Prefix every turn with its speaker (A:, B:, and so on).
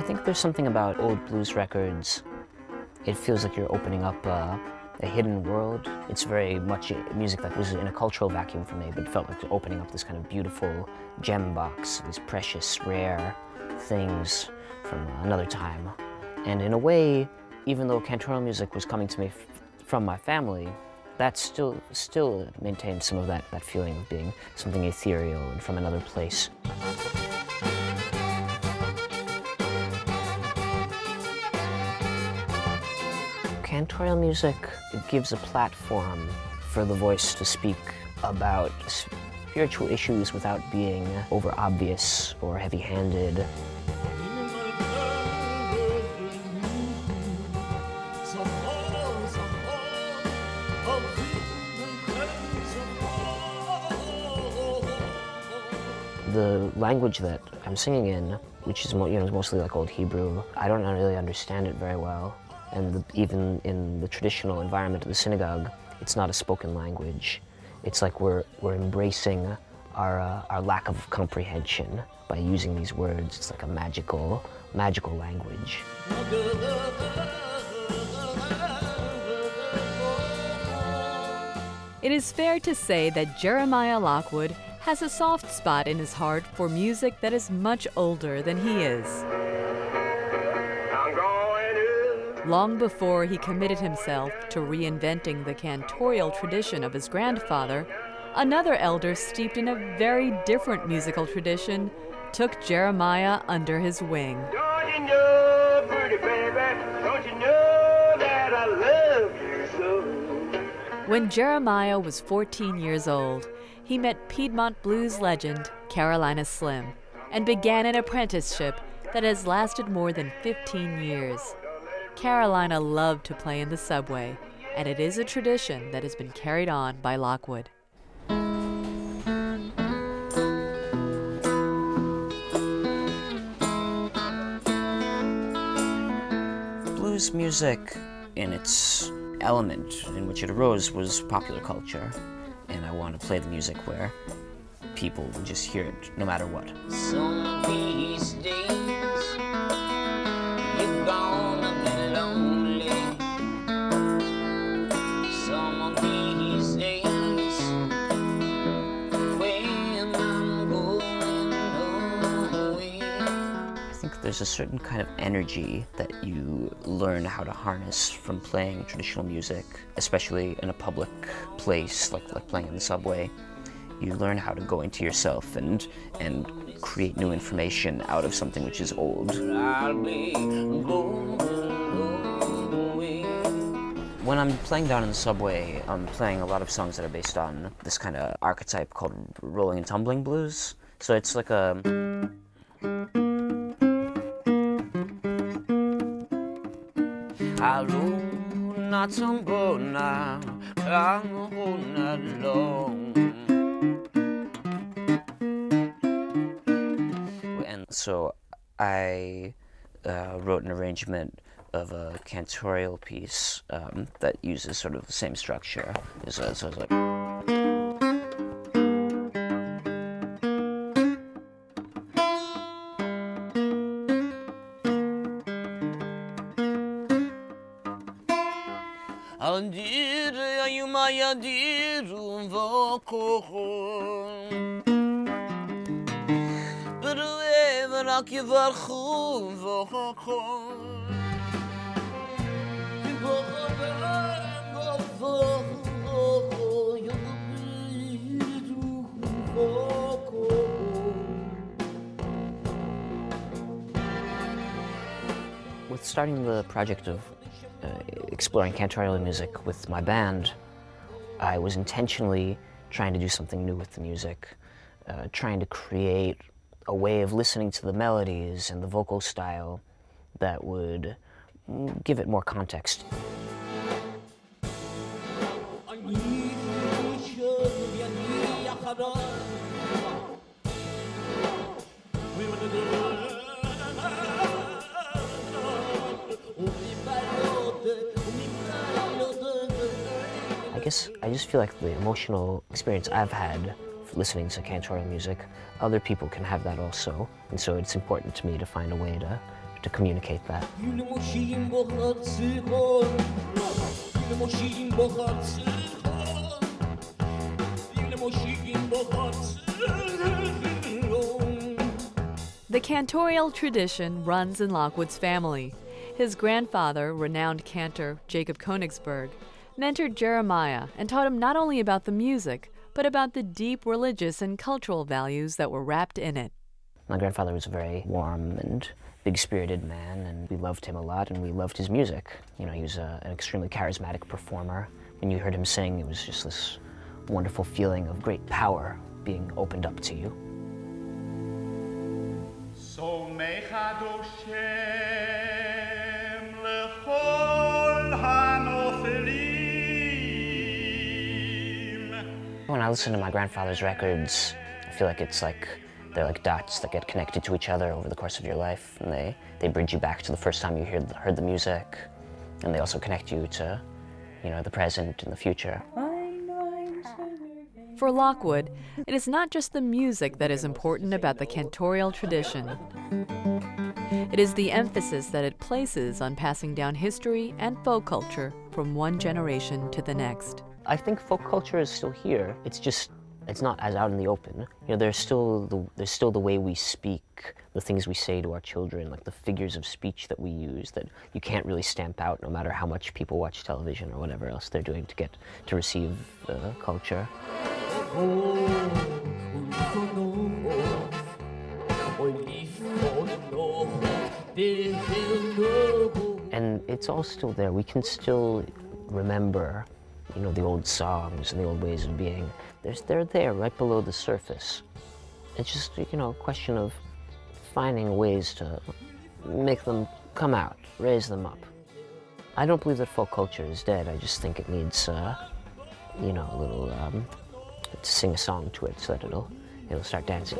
A: think there's something about old blues records. It feels like you're opening up a hidden world. It's very much music that was in a cultural vacuum for me, but felt like opening up this kind of beautiful gem box, these precious, rare things from another time. And in a way, even though cantorial music was coming to me from my family, that still maintained some of that feeling of being something ethereal and from another place. Cantorial music, it gives a platform for the voice to speak about spiritual issues without being over-obvious or heavy-handed. The language that I'm singing in, which is mostly like Old Hebrew, I don't really understand it very well. And even in the traditional environment of the synagogue, it's not a spoken language. It's like we're embracing our lack of comprehension by using these words. It's like a magical language.
B: It is fair to say that Jeramiah Lockwood has a soft spot in his heart for music that is much older than he is. Long before he committed himself to reinventing the cantorial tradition of his grandfather, another elder steeped in a very different musical tradition took Jeramiah under his wing.
C: Don't you know, pretty baby, don't you know that I love you so?
B: When Jeramiah was 14 years old, he met Piedmont blues legend Carolina Slim and began an apprenticeship that has lasted more than 15 years. Carolina loved to play in the subway, and it is a tradition that has been carried on by Lockwood.
A: Blues music, in its element in which it arose, was popular culture, and I want to play the music where people will just hear it no matter what.
D: Some of these days, you're gonna be lonely. Some of these days, when I'm going away.
A: I think there's a certain kind of energy that you learn how to harness from playing traditional music, especially in a public place like playing in the subway. You learn how to go into yourself and create new information out of something which is old. When I'm playing down in the subway, I'm playing a lot of songs that are based on this kind of archetype called rolling and tumbling blues. So it's like a... And so I wrote an arrangement of a cantorial piece that uses sort of the same structure. So it's like... With starting the project of exploring cantorial music with my band, I was intentionally trying to do something new with the music, trying to create a way of listening to the melodies and the vocal style that would give it more context. I just feel like the emotional experience I've had listening to cantorial music, other people can have that also. And so it's important to me to find a way to communicate that.
B: The cantorial tradition runs in Lockwood's family. His grandfather, renowned cantor Jacob Königsberg, mentored Jeremiah and taught him not only about the music, but about the deep religious and cultural values that were wrapped in it.
A: My grandfather was a very warm and big-spirited man, and we loved him a lot, and we loved his music. You know, he was an extremely charismatic performer. When you heard him sing, it was just this wonderful feeling of great power being opened up to you.
C: So mechad Oshem lechol hanofelim.
A: When I listen to my grandfather's records, I feel like they're like dots that get connected to each other over the course of your life, and they bridge you back to the first time you heard the music, and they also connect you to, you know, the present and the future.
B: For Lockwood, it is not just the music that is important about the cantorial tradition. It is the emphasis that it places on passing down history and folk culture from one generation to the next.
A: I think folk culture is still here. It's not as out in the open. You know, there's still the way we speak, the things we say to our children, like the figures of speech that we use that you can't really stamp out no matter how much people watch television or whatever else they're doing to receive culture. And it's all still there. We can still remember, you know, the old songs and the old ways of being. They're there right below the surface. It's just, you know, a question of finding ways to make them come out, raise them up. I don't believe that folk culture is dead. I just think it needs, you know, a little, to sing a song to it so that it'll start dancing.